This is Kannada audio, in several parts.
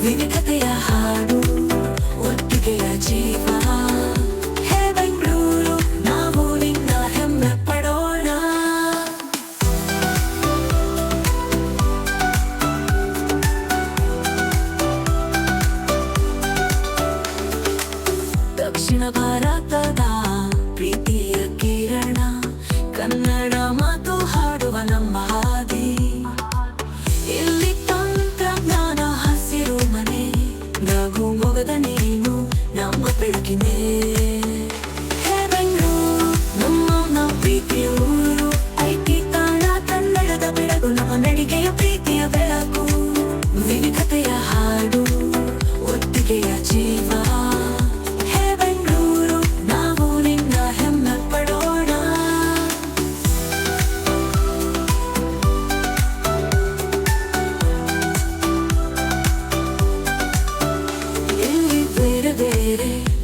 ವಿವಿಧತೆಯ ಹಾಡು, ಒಟ್ಟಿಗೆಯ ಜೀವ. ಹೇ ಬೆಂಗಳೂರು, ನಾವು ನಿನ್ನ ಹೆಮ್ಮೆ ಪಡೋಣ. ದಕ್ಷಿಣ ಭಾರತದ ಪ್ರೀತಿಯ ಕಿರಣ, ಕನ್ನಡ ಮಾತು ಹಾಡುವ ನಮ್ಮ ಹಾದಿ. ಇಲ್ಲಿ ತಂತ್ರಜ್ಞಾನ ಹಸಿರು ಮನೆ, ನಗು ಮೊಗದ ನೀನು ನಮ್ಮ ಬೆಳಕಿನೇ. ಹೇ ಬೆಂಗಳೂರು, ನಮ್ಮ ಪ್ರೀತಿಯೂರು, ಐಟಿ ತಾಣ ಕನ್ನಡದ ಬೆಳಗು, ನಮ್ಮ ನಡಿಗೆಯ ಪ್ರೀತಿಯ ಬೆಳಕು. ವಿವಿಧತೆಯ ಹಾಡು, ಒಟ್ಟಿಗೆಯ ಜೀವ.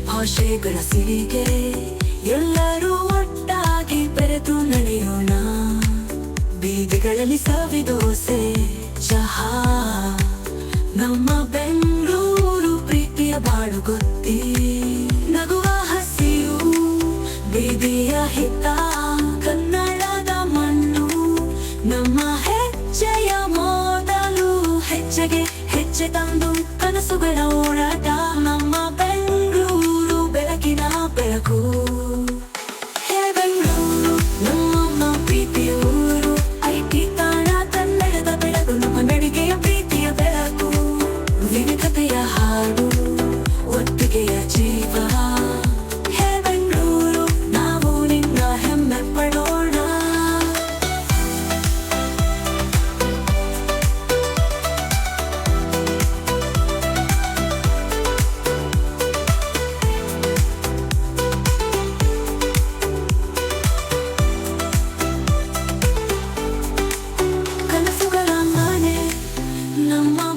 ಭಾಷೆಗಳ ಸಿರಿಗೆ ಎಲ್ಲರೂ ಒಟ್ಟಾಗಿ ಬೆರೆತು ನಡೆಯೋಣ. ಬೀದಿಗಳಲ್ಲಿ ಸವಿದೋಸೆ ಚಹಾ, ನಮ್ಮ ಬೆಂಗಳೂರು ಪ್ರೀತಿಯ ಬಾಳು ಗೊತ್ತಿ. ನಗುವ ಹಸಿವು, ಬೀದಿಯ ಹಿತ, ಕನ್ನಡದ ಮಣ್ಣು ನಮ್ಮ ಹೆಜ್ಜೆಯ ಮೊದಲು. ಹೆಜ್ಜೆಗೆ ಹೆಜ್ಜೆ ತಂದು ಕನಸುಗಳ ಓಡಾಟ, ನಮ್ಮ ಬೆಂಗಳೂರು ಬೆಳಕಿನ ಬೆಳಕು. ಹೇ ಬೆಂಗಳೂರು, ನಮ್ಮ ಪ್ರೀತಿಯೂರು, ಐಟಿ ತಾಣ ಕನ್ನಡದ ಬೆಳಕು, ನಮ್ಮ ನಡಿಗೆಯ ಪ್ರೀತಿಯ ಬೆಳಕು. ವಿವಿಧತೆಯ ಹಾಡು, ಒಟ್ಟಿಗೆಯ ಜೀವ. ಹೇ ಬೆಂಗಳೂರು, ನಾವು ನಿನ್ನ ಹೆಮ್ಮೆ ಪಡೋಣ.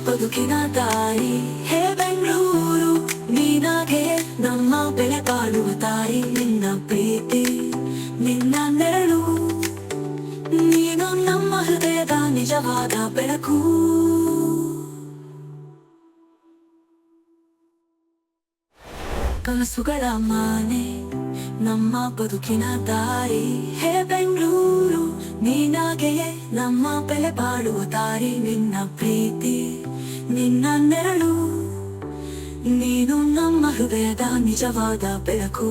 ಬದುಕಿನ ತಾಯಿ, ಹೇ ಬೆಂಗಳೂರು, ನೀನಾಗೆ ನಮ್ಮ ಬೆಲೆ ಬಾಳುವ ತಾಯಿ. ನಿನ್ನ ಪ್ರೀತಿ, ನಿನ್ನ ನೆರಳು, ನೀನು ನಮ್ಮ ಹೃದಯದ ನಿಜವಾದ ಬೆಳಕು. ಕನಸುಗಳ ಮನೆ, ನಮ್ಮ ಬದುಕಿನ ತಾಯಿ. ಹೇ ಬೆಂಗಳೂರು, ನೀನಾಗೆಯೇ ನಮ್ಮ ಬೆಲೆ ಬಾಳುವ ತಾಯಿ. ನಿನ್ನ ಪ್ರೀತಿ, ನಿನ್ನ ನೆರಳು, ನೀನು ನಮ್ಮ ಹೃದಯದ ನಿಜವಾದ ಬೆಳಕು.